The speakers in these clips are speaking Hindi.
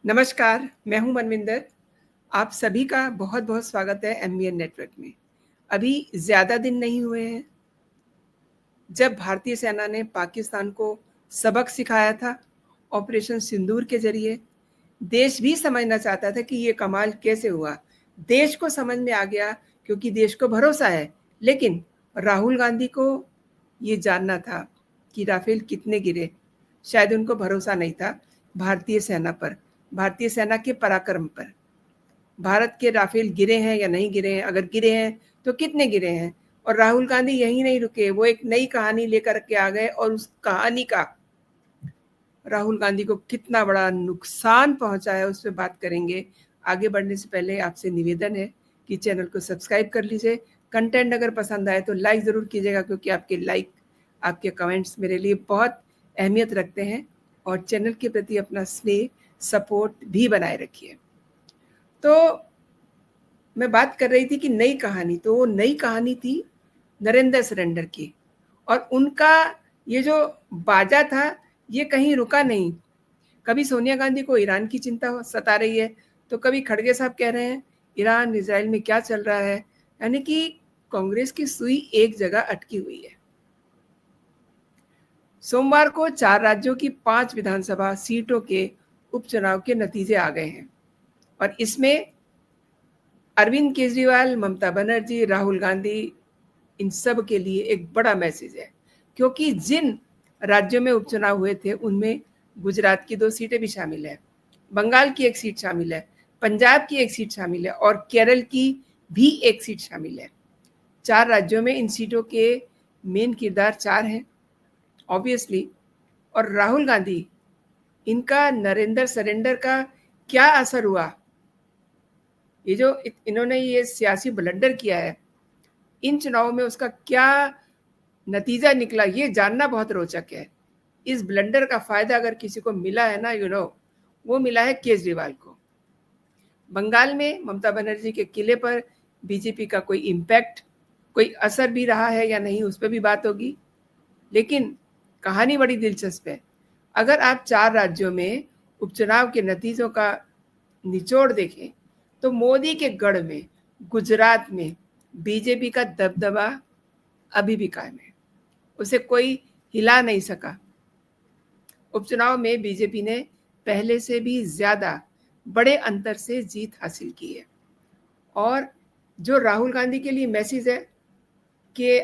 नमस्कार, मैं हूँ मनविंदर। आप सभी का बहुत-बहुत स्वागत है एमबीएन नेटवर्क में। अभी ज़्यादा दिन नहीं हुए हैं, जब भारतीय सेना ने पाकिस्तान को सबक सिखाया था, ऑपरेशन सिंदूर के ज़रिए। देश भी समझना चाहता था कि ये कमाल कैसे हुआ। देश को समझ में आ गया क्योंकि देश को भरोसा है, लेकिन राहुल गांधी को ये जानना था कि राफेल कितने गिरे। शायद उनको भरोसा नहीं था भारतीय सेना पर, भारतीय सेना के पराक्रम पर। भारत के राफेल गिरे हैं या नहीं गिरे हैं, अगर गिरे हैं तो कितने गिरे हैं। और राहुल गांधी यहीं नहीं रुके, वो एक नई कहानी लेकर के आ गए और उस कहानी का राहुल गांधी को कितना बड़ा नुकसान पहुंचा है उस पर बात करेंगे। आगे बढ़ने से पहले आपसे निवेदन है कि चैनल को सब्सक्राइब कर लीजिए। कंटेंट अगर पसंद आए तो लाइक ज़रूर कीजिएगा, क्योंकि आपके लाइक, आपके कमेंट्स मेरे लिए बहुत अहमियत रखते हैं। और चैनल के प्रति अपना स्नेह, सपोर्ट भी बनाए रखिए। तो मैं बात कर रही थी कि नई कहानी, तो वो नई कहानी थी नरेंद्र सरेंडर की। और उनका ये जो बाजा था, ये कहीं रुका नहीं। कभी सोनिया गांधी को ईरान की चिंता सता रही है, तो कभी खड़गे साहब कह रहे हैं ईरान इजराइल में क्या चल रहा है। यानी कि कांग्रेस की सुई एक जगह अटकी हुई है। सोमवार को 4 राज्यों की 5 विधानसभा सीटों के उपचुनाव के नतीजे आ गए हैं। और इसमें अरविंद केजरीवाल, ममता बनर्जी, राहुल गांधी, इन सब के लिए एक बड़ा मैसेज है। क्योंकि जिन राज्यों में उपचुनाव हुए थे उनमें गुजरात की 2 सीटें भी शामिल है, बंगाल की 1 सीट शामिल है, पंजाब की 1 सीट शामिल है और केरल की भी 1 सीट शामिल है। 4 राज्यों में इन सीटों के मेन किरदार 4 हैं ऑब्वियसली। और राहुल गांधी, इनका नरेंद्र सरेंडर का क्या असर हुआ, ये जो इन्होंने ये सियासी ब्लंडर किया है, इन चुनावों में उसका क्या नतीजा निकला, ये जानना बहुत रोचक है। इस ब्लंडर का फायदा अगर किसी को मिला है ना, वो मिला है केजरीवाल को। बंगाल में ममता बनर्जी के किले पर बीजेपी का कोई इम्पैक्ट, कोई असर भी रहा है या नहीं, उस पर भी बात होगी। लेकिन कहानी बड़ी दिलचस्प है। अगर आप 4 राज्यों में उपचुनाव के नतीजों का निचोड़ देखें, तो मोदी के गढ़ में, गुजरात में बीजेपी का दबदबा अभी भी कायम है, उसे कोई हिला नहीं सका। उपचुनाव में बीजेपी ने पहले से भी ज्यादा बड़े अंतर से जीत हासिल की है। और जो राहुल गांधी के लिए मैसेज है कि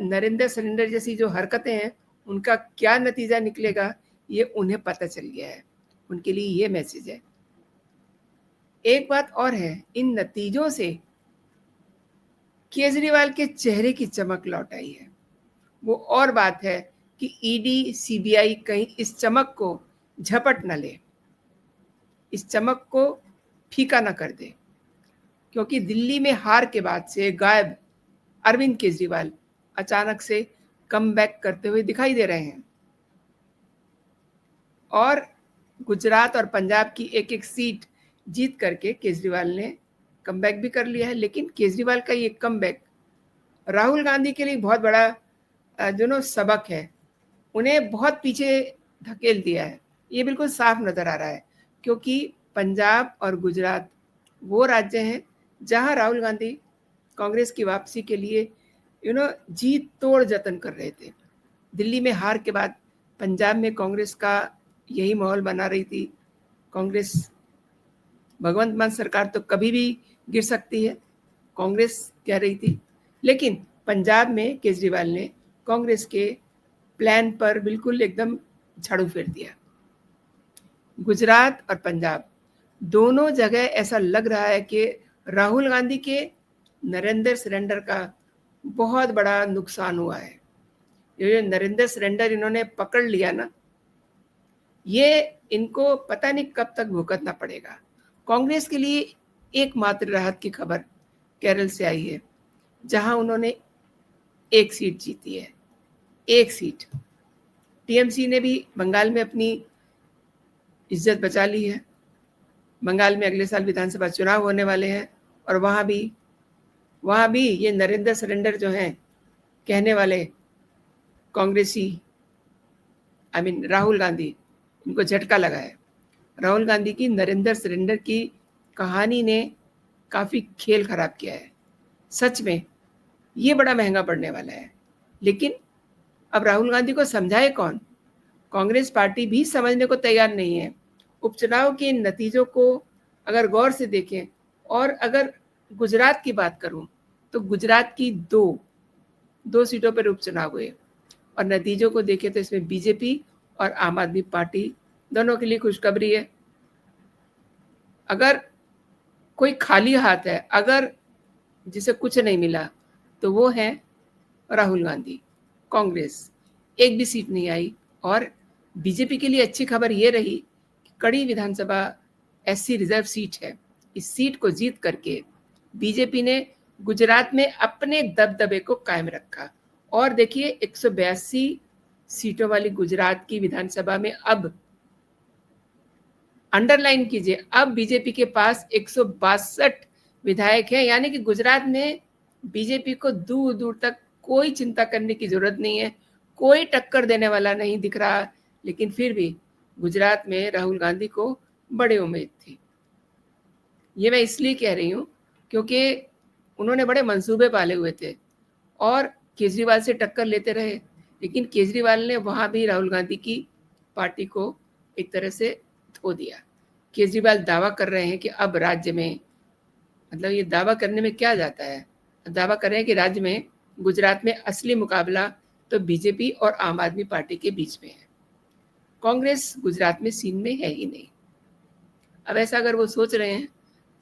नरेंद्र सरेंडर जैसी जो हरकतें हैं, उनका क्या नतीजा निकलेगा, ये उन्हें पता चल गया है। उनके लिए ये मैसेज है। एक बात और है, इन नतीजों से केजरीवाल के चेहरे की चमक लौट आई है। वो और बात है कि ईडी, सीबीआई कहीं इस चमक को झपट न ले, इस चमक को फीका न कर दे। क्योंकि दिल्ली में हार के बाद से गायब अरविंद केजरीवाल अचानक से कम बैक करते हुए दिखाई दे रहे हैं। और गुजरात और पंजाब की 1-1 सीट जीत करके केजरीवाल ने कमबैक भी कर लिया है। लेकिन केजरीवाल का ये कमबैक राहुल गांधी के लिए बहुत बड़ा सबक है, उन्हें बहुत पीछे धकेल दिया है। ये बिल्कुल साफ नजर आ रहा है, क्योंकि पंजाब और गुजरात वो राज्य हैं जहां राहुल गांधी कांग्रेस की वापसी के लिए जी तोड़ जतन कर रहे थे। दिल्ली में हार के बाद पंजाब में कांग्रेस का यही माहौल बना रही थी। कांग्रेस, भगवंत मान सरकार तो कभी भी गिर सकती है, कांग्रेस कह रही थी। लेकिन पंजाब में केजरीवाल ने कांग्रेस के प्लान पर बिल्कुल एकदम झाड़ू फेर दिया। गुजरात और पंजाब दोनों जगह ऐसा लग रहा है कि राहुल गांधी के नरेंद्र सरेंडर का बहुत बड़ा नुकसान हुआ है। ये नरेंद्र सरेंडर इन्होंने पकड़ लिया ना, ये इनको पता नहीं कब तक भुगतना पड़ेगा। कांग्रेस के लिए एकमात्र राहत की खबर केरल से आई है, जहां उन्होंने 1 सीट जीती है, 1 सीट। टीएमसी ने भी बंगाल में अपनी इज्जत बचा ली है। बंगाल में अगले साल विधानसभा चुनाव होने वाले हैं और वहां भी ये नरेंद्र सरेंडर जो हैं, कहने वाले कांग्रेसी, राहुल गांधी, इनको झटका लगा है। राहुल गांधी की नरेंद्र सरेंडर की कहानी ने काफ़ी खेल खराब किया है। सच में ये बड़ा महंगा पड़ने वाला है। लेकिन अब राहुल गांधी को समझाए कौन? कांग्रेस पार्टी भी समझने को तैयार नहीं है। उपचुनाव के नतीजों को अगर गौर से देखें और अगर गुजरात की बात करूं तो गुजरात की दो सीटों पर उपचुनाव हुए और नतीजों को देखें तो इसमें बीजेपी और आम आदमी पार्टी दोनों के लिए खुशखबरी है। अगर कोई खाली हाथ है, अगर जिसे कुछ नहीं मिला, तो वो है राहुल गांधी। कांग्रेस एक भी सीट नहीं आई और बीजेपी के लिए अच्छी खबर ये रही कि कड़ी विधानसभा एससी रिजर्व सीट है। इस सीट को जीत करके बीजेपी ने गुजरात में अपने दबदबे को कायम रखा और देखिए 182 सीटों वाली गुजरात की विधानसभा में अब अंडरलाइन कीजिए, अब बीजेपी के पास 162 विधायक हैं, यानी कि गुजरात में बीजेपी को दूर दूर तक कोई चिंता करने की जरूरत नहीं है, कोई टक्कर देने वाला नहीं दिख रहा। लेकिन फिर भी गुजरात में राहुल गांधी को बड़ी उम्मीद थी। ये मैं इसलिए कह रही हूँ क्योंकि उन्होंने बड़े मंसूबे पाले हुए थे और केजरीवाल से टक्कर लेते रहे, लेकिन केजरीवाल ने वहां भी राहुल गांधी की पार्टी को एक तरह से धो दिया। केजरीवाल दावा कर रहे हैं कि अब राज्य में, मतलब ये दावा करने में क्या जाता है, दावा कर रहे हैं कि राज्य में गुजरात में असली मुकाबला तो बीजेपी और आम आदमी पार्टी के बीच में है, कांग्रेस गुजरात में सीन में है ही नहीं। अब ऐसा अगर वो सोच रहे हैं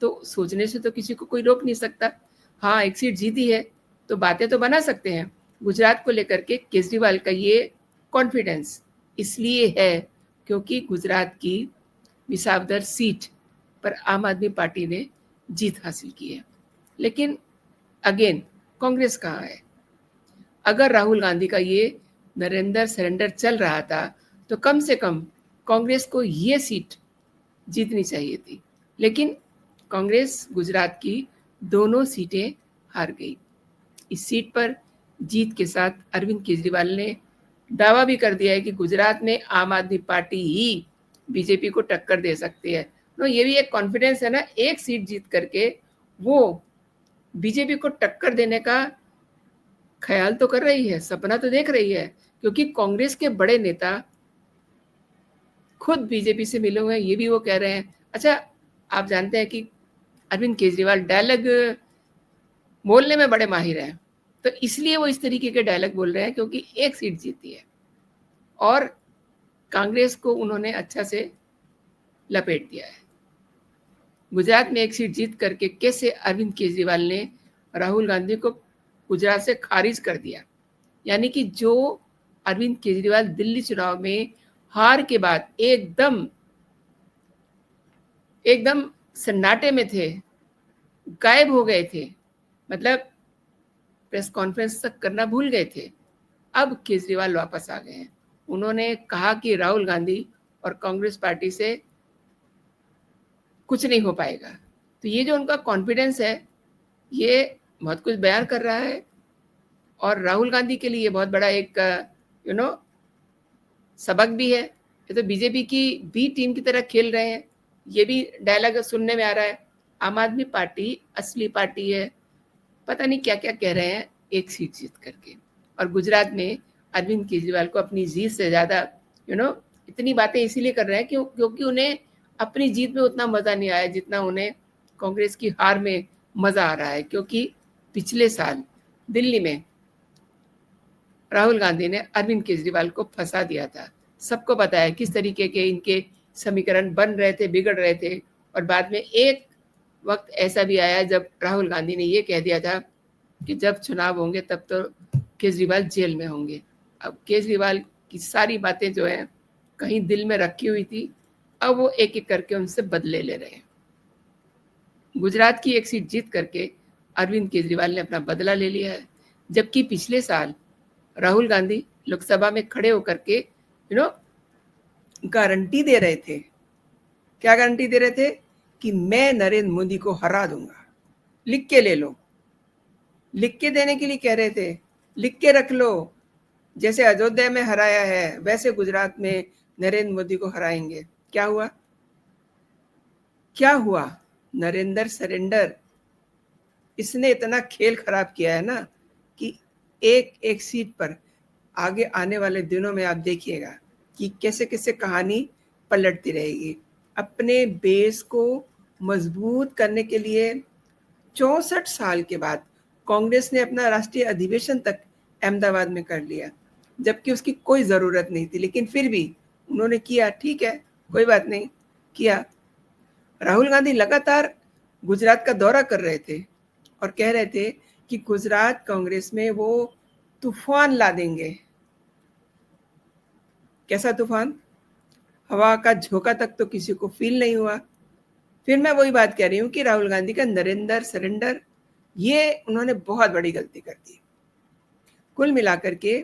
तो सोचने से तो किसी को कोई रोक नहीं सकता। हाँ, एक सीट जीती है तो बातें तो बना सकते हैं। गुजरात को लेकर के केजरीवाल का ये कॉन्फिडेंस इसलिए है क्योंकि गुजरात की विसावदर सीट पर आम आदमी पार्टी ने जीत हासिल की है। लेकिन अगेन कांग्रेस कहाँ है? अगर राहुल गांधी का ये नरेंद्र सरेंडर चल रहा था तो कम से कम कांग्रेस को ये सीट जीतनी चाहिए थी, लेकिन कांग्रेस गुजरात की दोनों सीटें हार गई। इस सीट पर जीत के साथ अरविंद केजरीवाल ने दावा भी कर दिया है कि गुजरात में आम आदमी पार्टी ही बीजेपी को टक्कर दे सकती है। तो ये भी एक कॉन्फिडेंस है ना, एक सीट जीत करके वो बीजेपी को टक्कर देने का ख्याल तो कर रही है, सपना तो देख रही है, क्योंकि कांग्रेस के बड़े नेता खुद बीजेपी से मिले हुए हैं, ये भी वो कह रहे हैं। अच्छा, आप जानते हैं कि अरविंद केजरीवाल डायलॉग बोलने में बड़े माहिर हैं, तो इसलिए वो इस तरीके के डायलॉग बोल रहे हैं क्योंकि एक सीट जीती है और कांग्रेस को उन्होंने अच्छा से लपेट दिया है। गुजरात में एक सीट जीत करके कैसे अरविंद केजरीवाल ने राहुल गांधी को गुजरात से खारिज कर दिया, यानी कि जो अरविंद केजरीवाल दिल्ली चुनाव में हार के बाद एकदम सन्नाटे में थे, गायब हो गए थे, मतलब प्रेस कॉन्फ्रेंस तक करना भूल गए थे, अब केजरीवाल वापस आ गए हैं। उन्होंने कहा कि राहुल गांधी और कांग्रेस पार्टी से कुछ नहीं हो पाएगा। तो ये जो उनका कॉन्फिडेंस है ये बहुत कुछ बयान कर रहा है और राहुल गांधी के लिए बहुत बड़ा एक सबक भी है। ये तो बीजेपी की बी टीम की तरह खेल रहे हैं, ये भी डायलॉग सुनने में आ रहा है। आम आदमी पार्टी असली पार्टी है, पता नहीं क्या क्या कह रहे हैं एक सीट जीत करके। और गुजरात में अरविंद केजरीवाल को अपनी जीत से ज़्यादा इतनी बातें इसीलिए कर रहे हैं क्योंकि उन्हें अपनी जीत में उतना मज़ा नहीं आया जितना उन्हें कांग्रेस की हार में मज़ा आ रहा है। क्योंकि पिछले साल दिल्ली में राहुल गांधी ने अरविंद केजरीवाल को फंसा दिया था। सबको पता है किस तरीके के इनके समीकरण बन रहे थे, बिगड़ रहे थे। और बाद में एक वक्त ऐसा भी आया जब राहुल गांधी ने ये कह दिया था कि जब चुनाव होंगे तब तो केजरीवाल जेल में होंगे। अब केजरीवाल की सारी बातें जो है कहीं दिल में रखी हुई थी, अब वो एक एक करके उनसे बदले ले रहे हैं। गुजरात की एक सीट जीत करके अरविंद केजरीवाल ने अपना बदला ले लिया है, जबकि पिछले साल राहुल गांधी लोकसभा में खड़े होकर के गारंटी दे रहे थे। क्या गारंटी दे रहे थे? कि मैं नरेंद्र मोदी को हरा दूंगा, लिख के ले लो। लिख के देने के लिए कह रहे थे, लिख के रख लो, जैसे अयोध्या में हराया है वैसे गुजरात में नरेंद्र मोदी को हराएंगे। क्या हुआ? क्या हुआ? नरेंद्र सरेंडर, इसने इतना खेल खराब किया है ना कि एक एक सीट पर आगे आने वाले दिनों में आप देखिएगा कि कैसे कैसे कहानी पलटती रहेगी। अपने बेस को मजबूत करने के लिए 64 साल के बाद कांग्रेस ने अपना राष्ट्रीय अधिवेशन तक अहमदाबाद में कर लिया, जबकि उसकी कोई ज़रूरत नहीं थी, लेकिन फिर भी उन्होंने किया। ठीक है, कोई बात नहीं, किया। राहुल गांधी लगातार गुजरात का दौरा कर रहे थे और कह रहे थे कि गुजरात कांग्रेस में वो तूफान ला देंगे। कैसा तूफान? हवा का झोंका तक तो किसी को फील नहीं हुआ। फिर मैं वही बात कह रही हूँ कि राहुल गांधी का नरेंद्र सरेंडर, ये उन्होंने बहुत बड़ी गलती कर दी। कुल मिलाकर के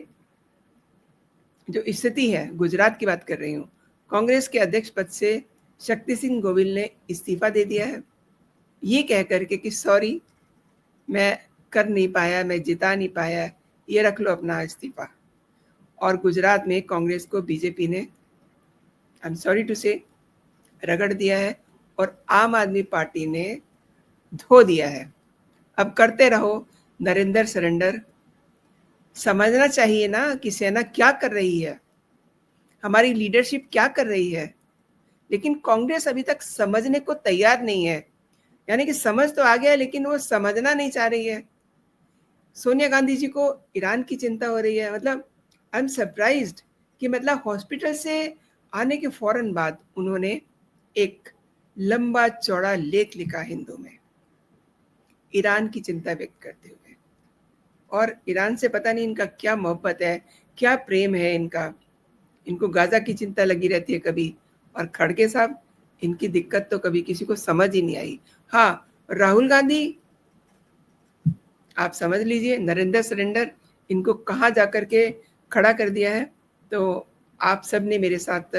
जो स्थिति है, गुजरात की बात कर रही हूँ, कांग्रेस के अध्यक्ष पद से शक्ति सिंह गोविल ने इस्तीफा दे दिया है, ये कह करके कि सॉरी, मैं कर नहीं पाया, मैं जिता नहीं पाया, ये रख लो अपना इस्तीफा। और गुजरात में कांग्रेस को बीजेपी ने, आई एम सॉरी टू से, रगड़ दिया है और आम आदमी पार्टी ने धो दिया है। अब करते रहो नरेंद्र सरेंडर। समझना चाहिए ना कि सेना क्या कर रही है, हमारी लीडरशिप क्या कर रही है, लेकिन कांग्रेस अभी तक समझने को तैयार नहीं है। यानी कि समझ तो आ गया है, लेकिन वो समझना नहीं चाह रही है। सोनिया गांधी जी को ईरान की चिंता हो रही है। मतलब आई एम सरप्राइज्ड कि मतलब हॉस्पिटल से आने के फौरन बाद उन्होंने एक लंबा चौड़ा लेख लिखा हिंदू में, ईरान की चिंता व्यक्त करते हुए। और ईरान से पता नहीं इनका क्या मोहब्बत है, क्या प्रेम है इनका। इनको गाजा की चिंता लगी रहती है कभी, और खड़गे साहब, इनकी दिक्कत तो कभी किसी को समझ ही नहीं आई। हाँ, राहुल गांधी, आप समझ लीजिए नरेंद्र सरेंडर इनको कहाँ जा कर के खड़ा कर दिया है। तो आप सब ने मेरे साथ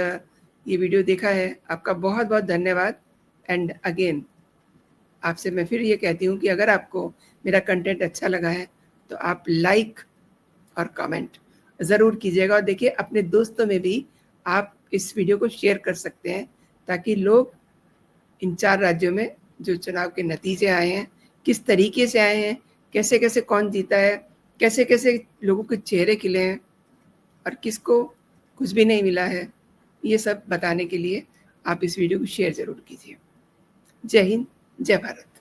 ये वीडियो देखा है, आपका बहुत बहुत धन्यवाद। एंड अगेन आपसे मैं फिर ये कहती हूँ कि अगर आपको मेरा कंटेंट अच्छा लगा है तो आप लाइक और कमेंट ज़रूर कीजिएगा। और देखिए, अपने दोस्तों में भी आप इस वीडियो को शेयर कर सकते हैं, ताकि लोग इन 4 राज्यों में जो चुनाव के नतीजे आए हैं, किस तरीके से आए हैं, कैसे कैसे कौन जीता है, कैसे कैसे लोगों के चेहरे खिले हैं और किसको कुछ भी नहीं मिला है, ये सब बताने के लिए आप इस वीडियो को शेयर ज़रूर कीजिए। जय हिंद, जय भारत।